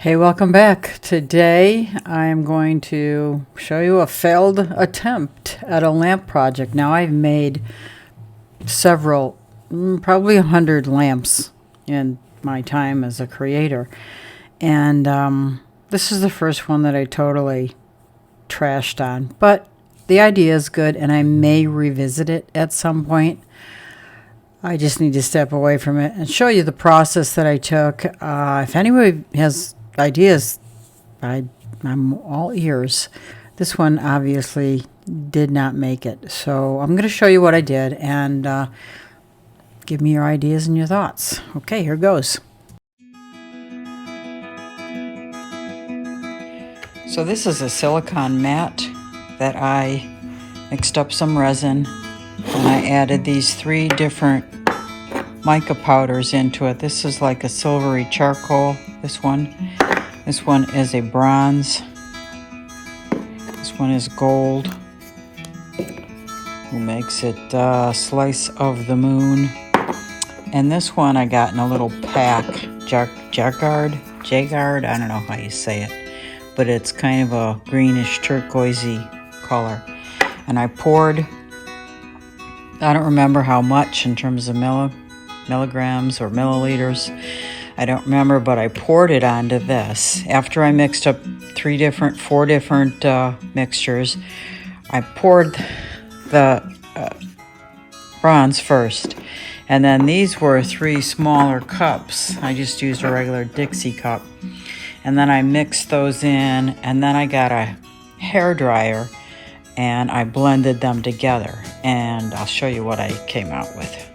Hey, welcome back. Today I am going to show you a failed attempt at a lamp project. Now I've made several, probably 100 lamps in my time as a creator. And this is the first one that I totally trashed on. But the idea is good and I may revisit it at some point. I just need to step away from it and show you the process that I took. If anybody has ideas, I'm all ears. This one obviously did not make it. So I'm going to show you what I did and give me your ideas and your thoughts. Okay, here goes. So this is a silicone mat that I mixed up some resin and I added these 3 different mica powders into it. This is like a silvery charcoal, this one is a bronze, this one is gold, who makes it slice of the moon, and this one I got in a little pack, jagard, I don't know how you say it, but it's kind of a greenish turquoisey color. And I poured, I don't remember how much in terms of milligrams or milliliters, I don't remember, but I poured it onto this. After I mixed up 4 different mixtures, I poured the bronze first. And then these were 3 smaller cups. I just used a regular Dixie cup. And then I mixed those in, and then I got a hair dryer and I blended them together. And I'll show you what I came out with.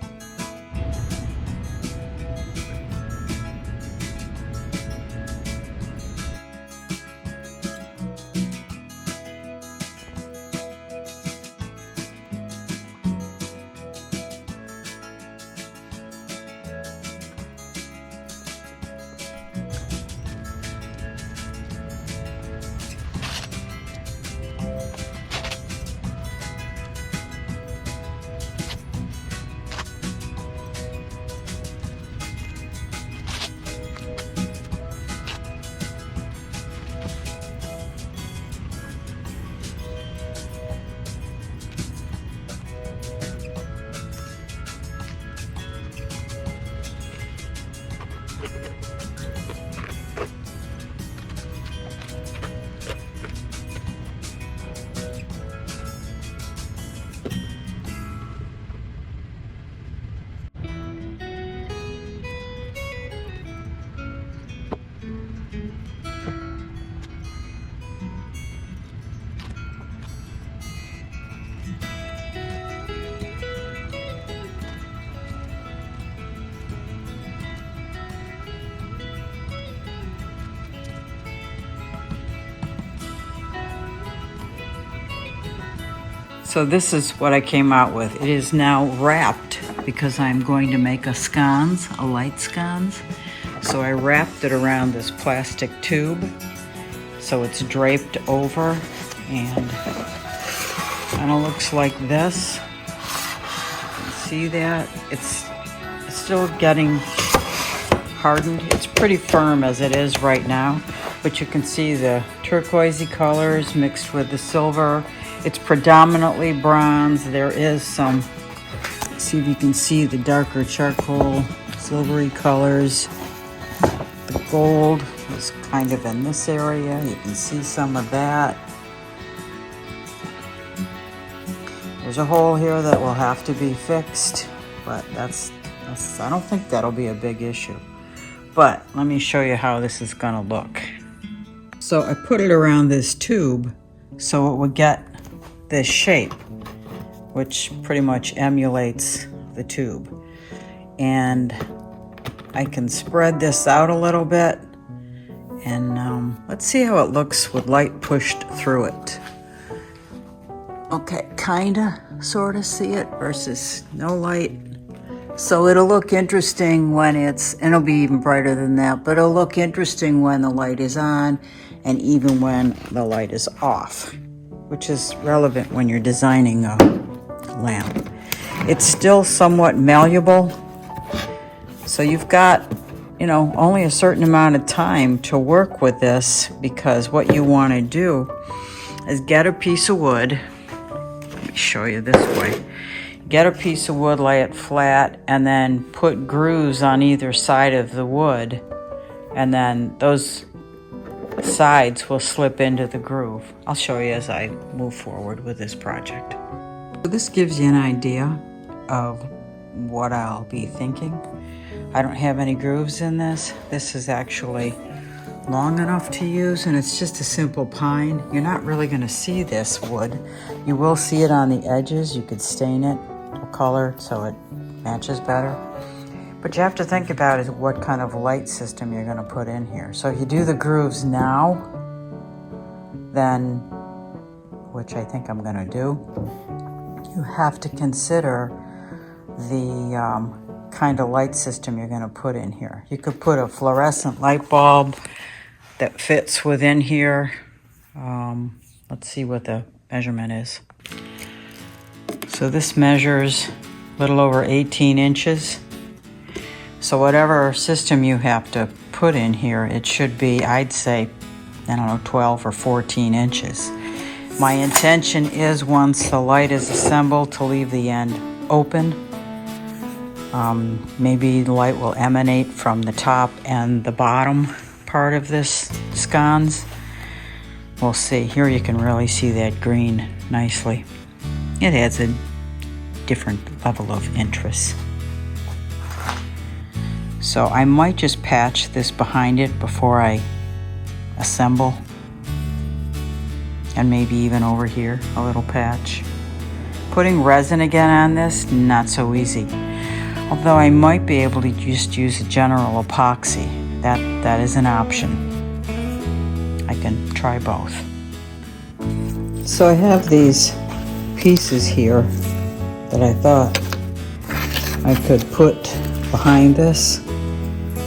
So this is what I came out with. It is now wrapped because I'm going to make a light scones. So I wrapped it around this plastic tube so it's draped over, and kind of looks like this. You can see that it's still getting hardened. It's pretty firm as it is right now, but you can see the turquoisey colors mixed with the silver. It's predominantly bronze. There is some, see if you can see the darker charcoal, silvery colors. The gold is kind of in this area. You can see some of that. There's a hole here that will have to be fixed, but that's I don't think that'll be a big issue. But let me show you how this is gonna look. So I put it around this tube so it would get this shape, which pretty much emulates the tube. And I can spread this out a little bit, and let's see how it looks with light pushed through it. Okay, kinda, sorta see it versus no light. So it'll look interesting when and it'll be even brighter than that, but it'll look interesting when the light is on and even when the light is off, which is relevant when you're designing a lamp. It's still somewhat malleable, so you've got you know, only a certain amount of time to work with this, because what you want to do is get a piece of wood. Let me show you this way. Get a piece of wood, lay it flat, and then put grooves on either side of the wood, and then those sides will slip into the groove. I'll show you as I move forward with this project. So this gives you an idea of what I'll be thinking. I don't have any grooves in this. This is actually long enough to use, and it's just a simple pine. You're not really going to see this wood. You will see it on the edges. You could stain it a color so it matches better. But you have to think about is what kind of light system you're going to put in here. So if you do the grooves now, then, which I think I'm going to do, you have to consider the kind of light system you're going to put in here. You could put a fluorescent light bulb that fits within here. Let's see what the measurement is. So this measures a little over 18 inches. So whatever system you have to put in here, it should be, I'd say, I don't know, 12 or 14 inches. My intention is, once the light is assembled, to leave the end open. Maybe the light will emanate from the top and the bottom part of this sconce. We'll see. Here you can really see that green nicely. It adds a different level of interest. So I might just patch this behind it before I assemble. And maybe even over here, a little patch. Putting resin again on this, not so easy. Although I might be able to just use a general epoxy. That is an option. I can try both. So I have these pieces here that I thought I could put behind this,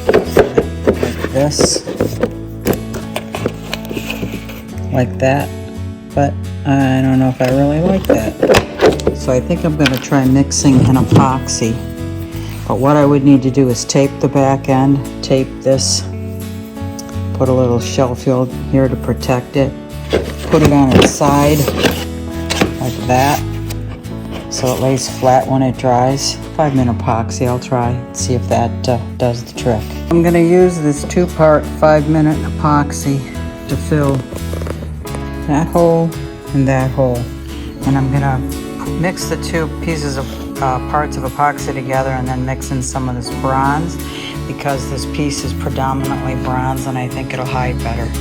like this, like that, but I don't know if I really like that. So I think I'm going to try mixing an epoxy. But what I would need to do is tape the back end, tape this, put a little shell field here to protect it, put it on its side like that so it lays flat when it dries. 5-minute epoxy, I'll try and see if that does the trick. I'm going to use this 2-part 5-minute epoxy to fill that hole and that hole. And I'm going to mix the two pieces of parts of epoxy together and then mix in some of this bronze, because this piece is predominantly bronze and I think it'll hide better.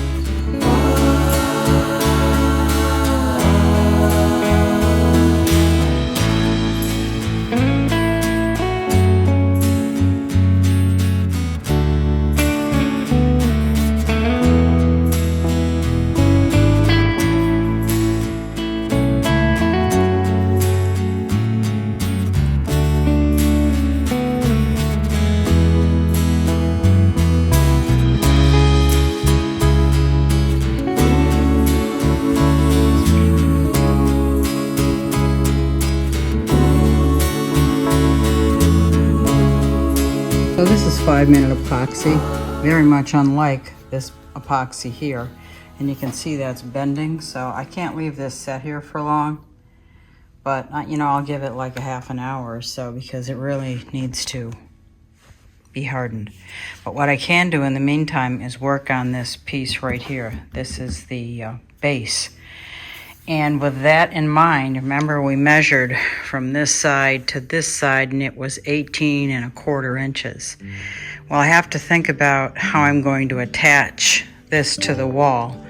So this is 5-minute epoxy, very much unlike this epoxy here. And you can see that's bending, so I can't leave this set here for long. But, you know, I'll give it like a half an hour or so because it really needs to be hardened. But what I can do in the meantime is work on this piece right here. This is the base. And with that in mind, remember we measured from this side to this side and it was 18¼ inches. Well, I have to think about how I'm going to attach this to the wall.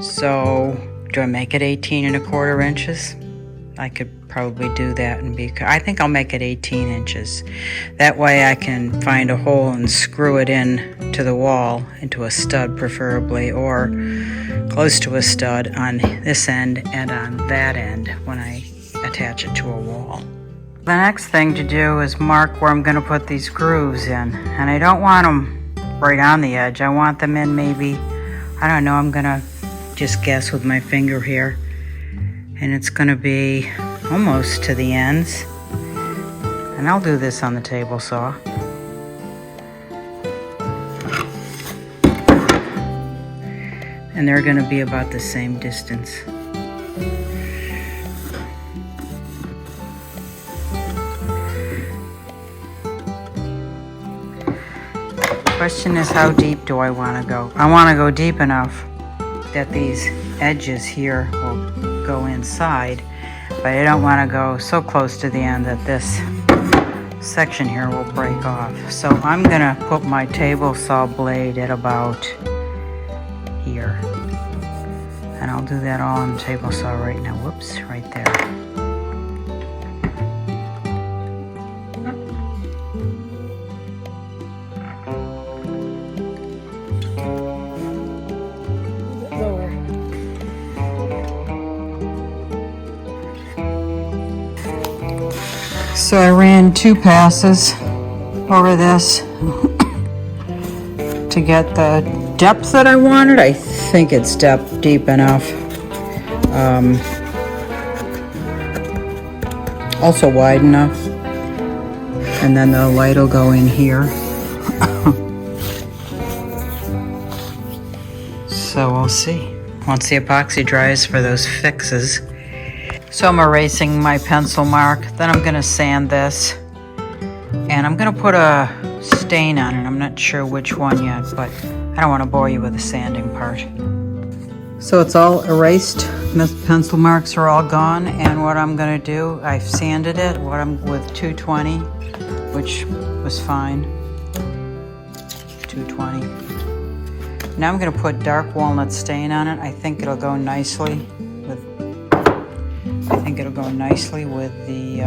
So do I make it 18¼ inches? I could probably do that and I think I'll make it 18 inches. That way I can find a hole and screw it in to the wall, into a stud preferably, or close to a stud on this end and on that end when I attach it to a wall. The next thing to do is mark where I'm going to put these grooves in. And I don't want them right on the edge. I want them in maybe, I don't know, I'm going to just guess with my finger here. And it's going to be almost to the ends. And I'll do this on the table saw. And they're going to be about the same distance. Question is, how deep do I want to go? I want to go deep enough that these edges here will go inside, but I don't want to go so close to the end that this section here will break off. So I'm going to put my table saw blade at about here. And I'll do that all on the table saw right now. Whoops, right there. So I ran 2 passes over this to get the depth that I wanted. I think it's deep enough. Also wide enough. And then the light will go in here. So we'll see once the epoxy dries for those fixes. So I'm erasing my pencil mark, then I'm going to sand this, and I'm going to put a stain on it. I'm not sure which one yet, but I don't want to bore you with the sanding part. So it's all erased, the pencil marks are all gone, and what I'm going to do, I've sanded it with 220, which was fine, 220. Now I'm going to put dark walnut stain on it. I think it'll go nicely with the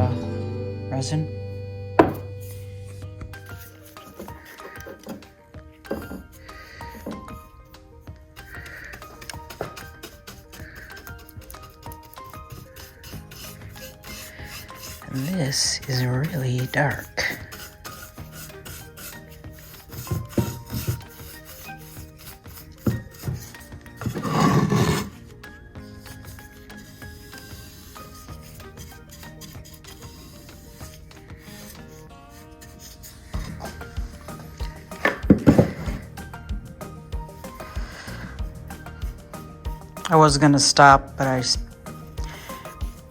resin. This is really dark. I was gonna stop, but I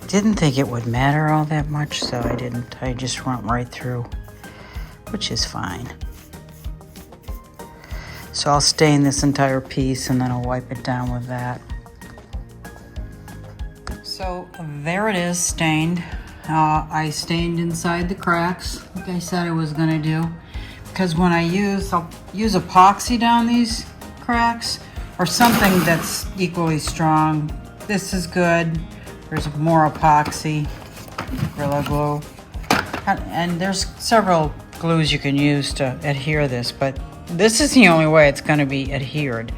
didn't think it would matter all that much, so I didn't. I just went right through, which is fine. So I'll stain this entire piece and then I'll wipe it down with that. So there it is, stained. I stained inside the cracks, like I said I was gonna do, because when I'll use epoxy down these cracks, or something that's equally strong. This is good. There's more epoxy, Gorilla Glue. And there's several glues you can use to adhere this, but this is the only way it's going to be adhered.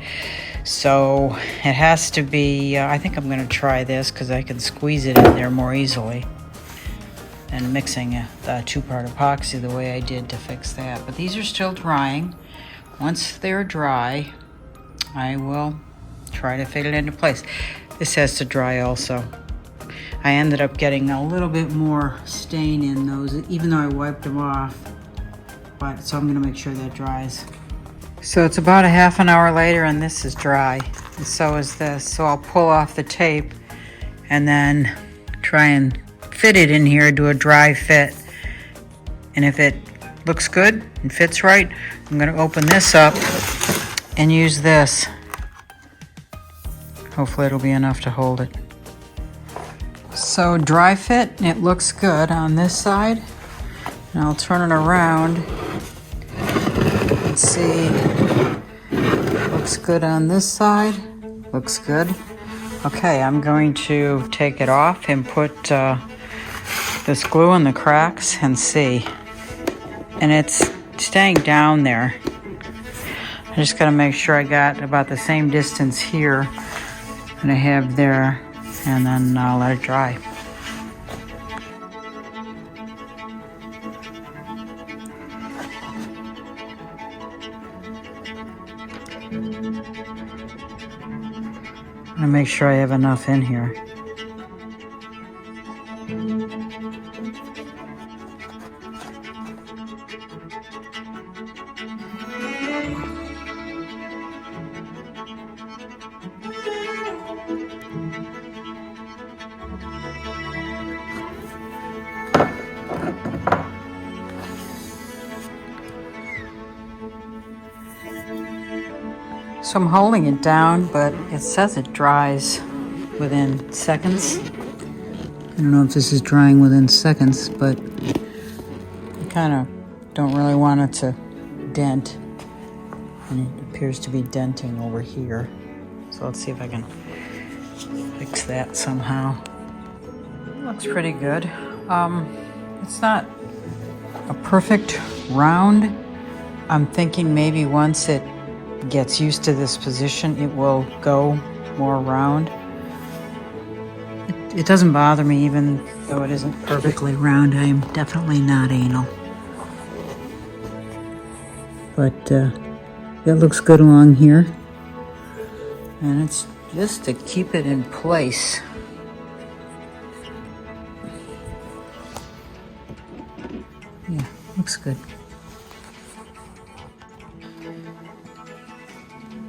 So it has to be, I think I'm going to try this because I can squeeze it in there more easily than mixing the 2-part epoxy the way I did to fix that. But these are still drying. Once they're dry, I will try to fit it into place. This has to dry also. I ended up getting a little bit more stain in those, even though I wiped them off. But so I'm gonna make sure that dries. So it's about a half an hour later and this is dry. And so is this. So I'll pull off the tape and then try and fit it in here, do a dry fit. And if it looks good and fits right, I'm gonna open this up and use this. Hopefully it'll be enough to hold it. So dry fit, it looks good on this side. And I'll turn it around and see. Looks good on this side. Looks good. Okay, I'm going to take it off and put this glue in the cracks and see. And it's staying down there. I just gotta make sure I got about the same distance here that I have there, and then I'll let it dry. I'm gonna make sure I have enough in here. So I'm holding it down, but it says it dries within seconds. I don't know if this is drying within seconds, but I kind of don't really want it to dent. And it appears to be denting over here. So let's see if I can fix that somehow. Looks pretty good. It's not a perfect round. I'm thinking maybe once it gets used to this position, it will go more round. It doesn't bother me even though it isn't perfectly round. I am definitely not anal. But it looks good along here. And it's just to keep it in place. Yeah, looks good.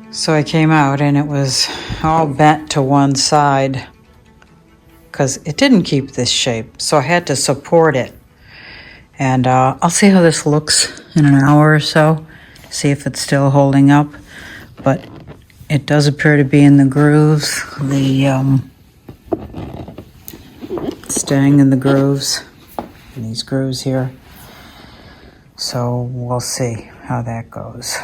So I came out and it was all bent to one side because it didn't keep this shape. So I had to support it. And I'll see how this looks in an hour or so, see if it's still holding up. But it does appear to be in the grooves, staying in the grooves, in these grooves here. So we'll see how that goes.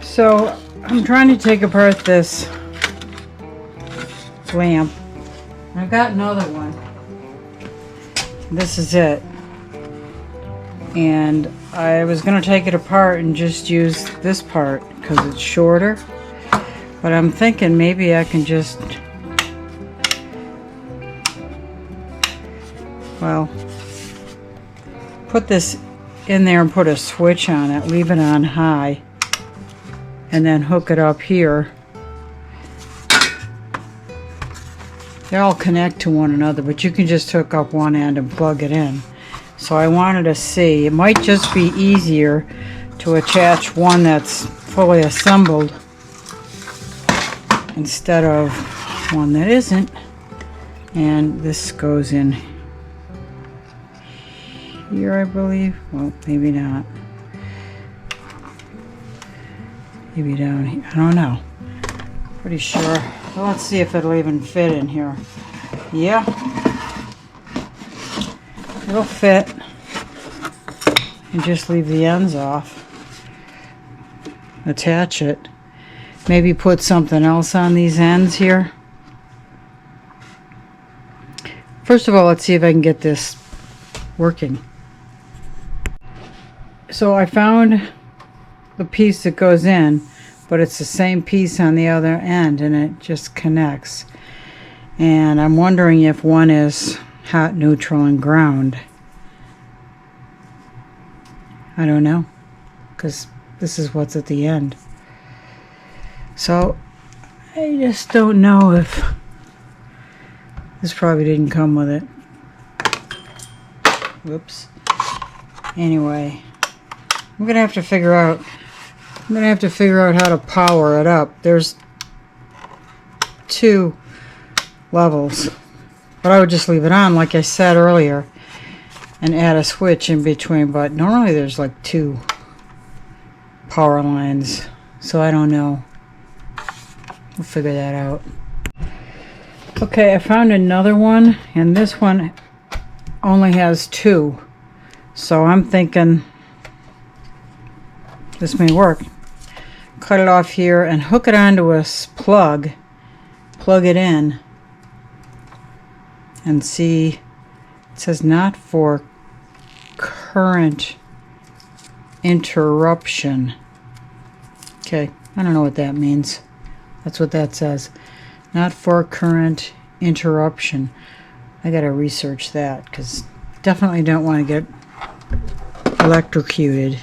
So I'm trying to take apart this lamp. I've got another one. This is it. And I was going to take it apart and just use this part because it's shorter. But I'm thinking maybe I can just, well, put this in there and put a switch on it, leave it on high, and then hook it up here. They all connect to one another, but you can just hook up one end and plug it in. So I wanted to see, it might just be easier to attach one that's fully assembled instead of one that isn't. And this goes in here, I believe. Well, maybe not. Maybe down here. I don't know. Pretty sure. Well, let's see if it'll even fit in here. Yeah. It'll fit. And just leave the ends off. Attach it. Maybe put something else on these ends here. First of all, let's see if I can get this working. So I found the piece that goes in, but it's the same piece on the other end, and it just connects. And I'm wondering if one is hot, neutral, and ground. I don't know, because this is what's at the end. So I just don't know if This probably didn't come with it. Whoops. Anyway, I'm gonna have to figure out how to power it up. There's 2 levels, but I would just leave it on like I said earlier and add a switch in between, but normally there's like 2 power lines, so I don't know. We'll figure that out. Okay, I found another one, and this one only has 2, so I'm thinking this may work. Cut it off here and hook it onto a plug it in, and see, it says not for current interruption. Okay, I don't know what that means. That's what that says. Not for current interruption. I gotta research that, because definitely don't want to get electrocuted.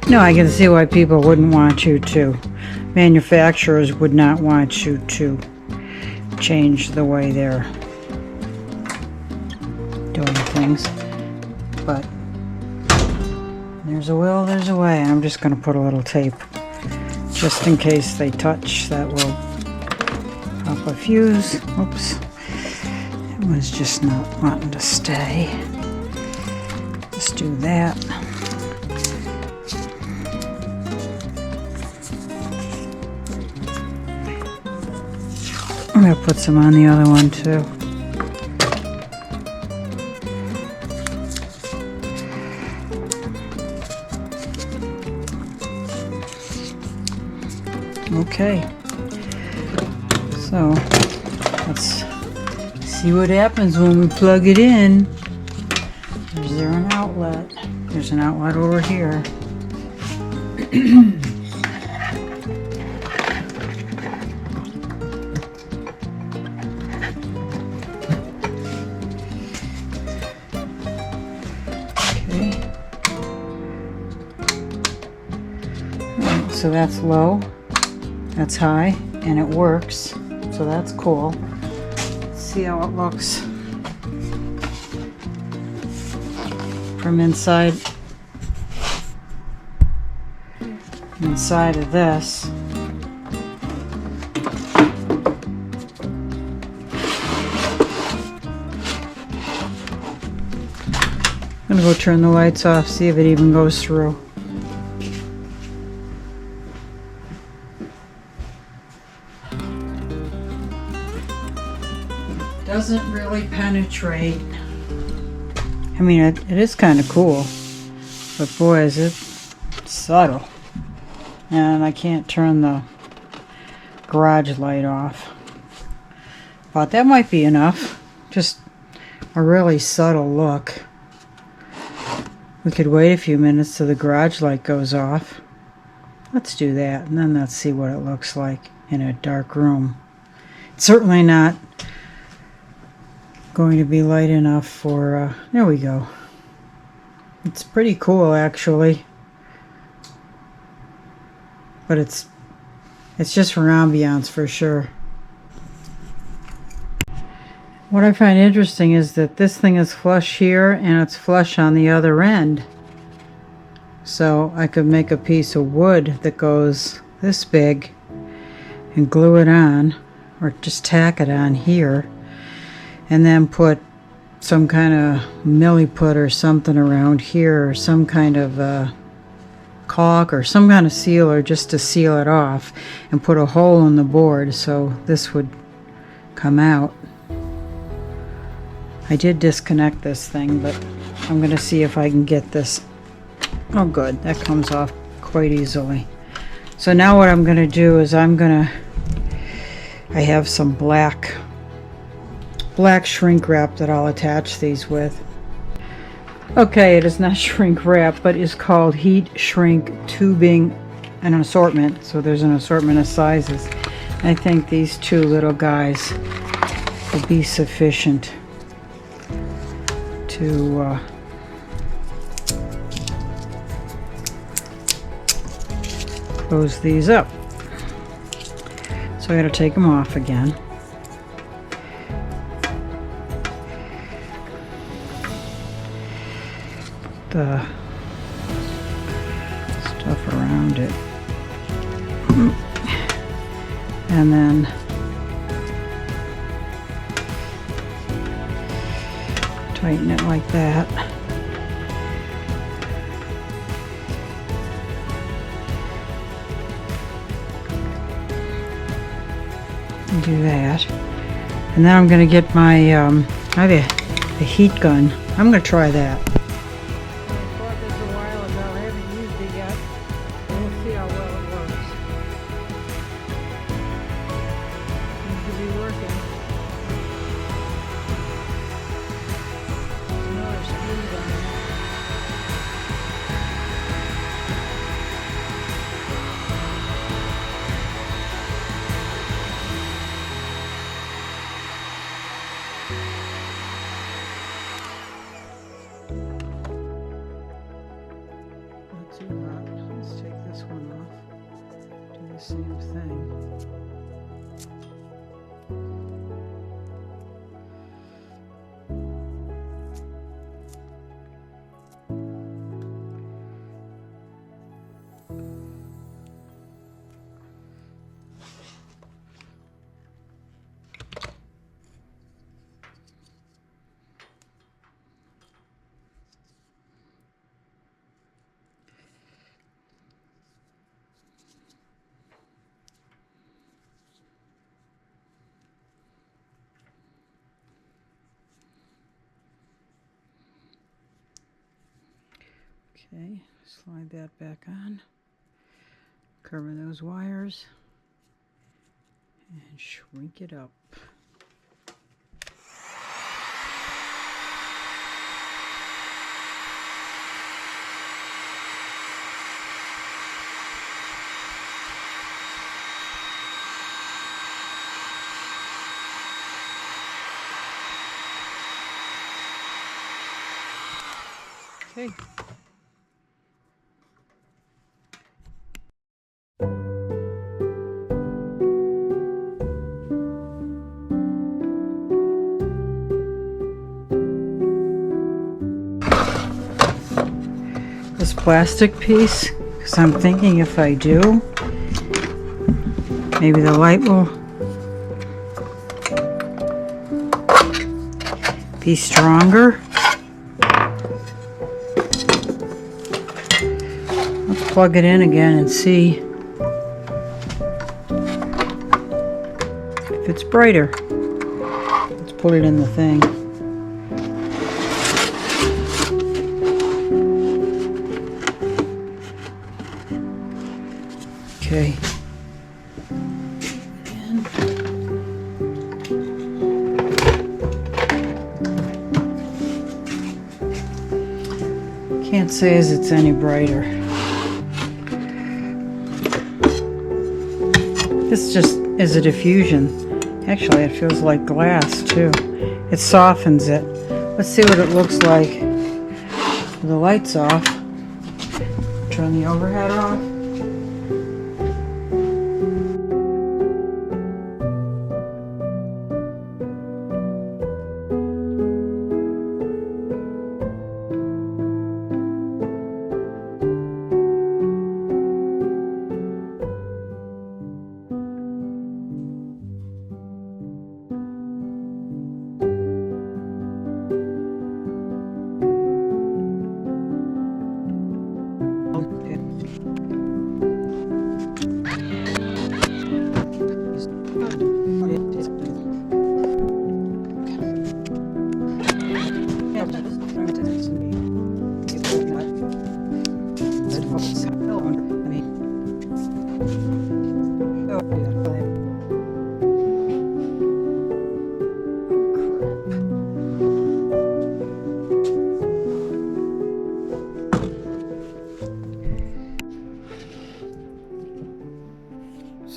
No, I can see why people wouldn't want you to. Manufacturers would not want you to change the way they're doing things. But there's a will, there's a way. I'm just going to put a little tape just in case they touch. That will pop a fuse. Oops. It was just not wanting to stay. Let's do that. I'm going to put some on the other one too. Okay, so let's see what happens when we plug it in. Is there an outlet? There's an outlet over here. So that's low, that's high, and it works, so that's cool. Let's see how it looks from inside of this. I'm gonna go turn the lights off, see if it even goes through. Doesn't really penetrate. I mean, it is kind of cool, but boy, is it subtle. And I can't turn the garage light off. But that might be enough. Just a really subtle look. We could wait a few minutes till the garage light goes off. Let's do that, and then let's see what it looks like in a dark room. It's certainly not going to be light enough for, there we go. It's pretty cool actually, but it's just for ambiance for sure. What I find interesting is that this thing is flush here and it's flush on the other end. So I could make a piece of wood that goes this big and glue it on, or just tack it on here, and then put some kind of milliput or something around here, or some kind of caulk or some kind of sealer just to seal it off, and put a hole in the board so this would come out. I did disconnect this thing, but I'm going to see if I can get this. Oh good, that comes off quite easily. So now what I'm going to do is I have some black shrink wrap that I'll attach these with. Okay, it is not shrink wrap, but is called heat shrink tubing, an assortment. So there's an assortment of sizes. I think these two little guys will be sufficient to close these up. So I got to take them off again. The stuff around it, and then tighten it like that. And do that, and then I'm going to get my I have a heat gun. I'm going to try that. Let's take this one off. Do the same thing. Okay, slide that back on, cover those wires, and shrink it up. Okay. This plastic piece, because I'm thinking if I do, maybe the light will be stronger. Let's plug it in again and see if it's brighter. Let's put it in the thing. Okay. Can't say as it's any brighter. This just is a diffusion. Actually, it feels like glass too. It softens it. Let's see what it looks like with the lights off. Turn the overhead off.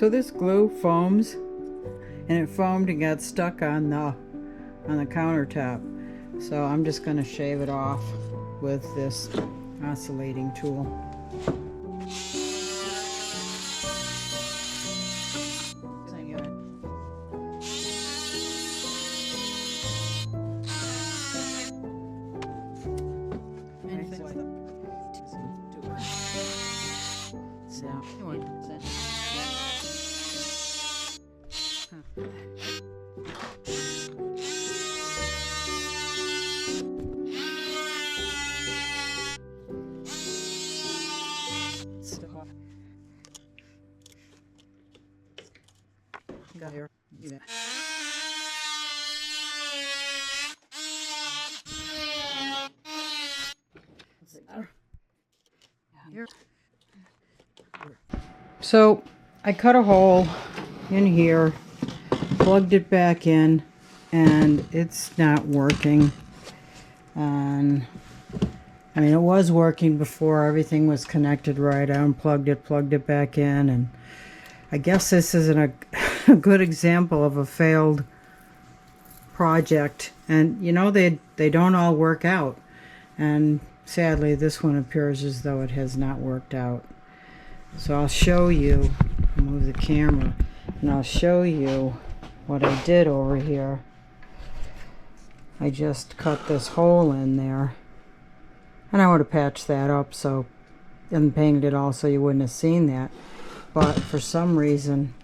So this glue foams, and it foamed and got stuck on the countertop. So I'm just going to shave it off with this oscillating tool. Got here. Do that. So I cut a hole in here, plugged it back in, and it's not working. And I mean, it was working before everything was connected right. I unplugged it, plugged it back in, and I guess this isn't a good example of a failed project. And you know, they don't all work out, and sadly this one appears as though it has not worked out. So I'll show you, I'll move the camera, and I'll show you what I did over here. I just cut this hole in there, and I would have patched that up so, and painted it all so you wouldn't have seen that. But for some reason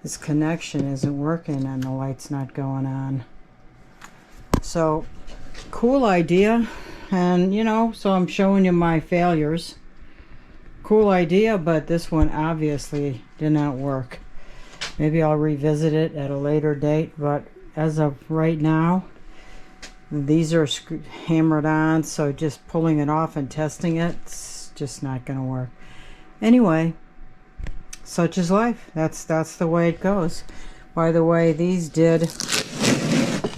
this connection isn't working and the light's not going on. So cool idea, and you know, so I'm showing you my failures. Cool idea, but this one obviously did not work. Maybe I'll revisit it at a later date, but as of right now, these are hammered on, so just pulling it off and testing it, it's just not going to work. Anyway, such is life. That's the way it goes. By the way, these did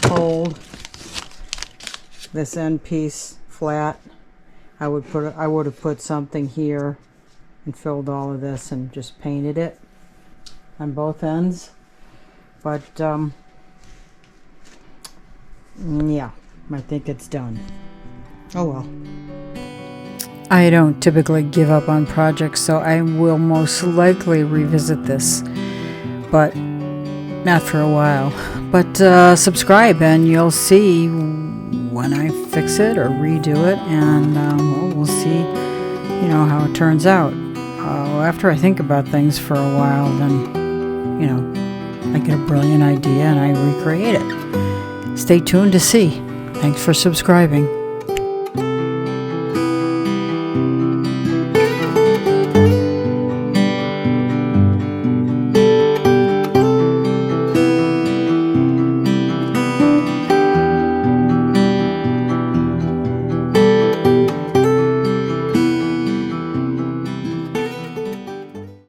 hold this end piece flat. I would have put something here and filled all of this and just painted it on both ends. But yeah, I think it's done. Oh well. I don't typically give up on projects, so I will most likely revisit this, but not for a while. But subscribe and you'll see when I fix it or redo it, and we'll see, you know, how it turns out. After I think about things for a while, then, you know, I get a brilliant idea and I recreate it. Stay tuned to see. Thanks for subscribing.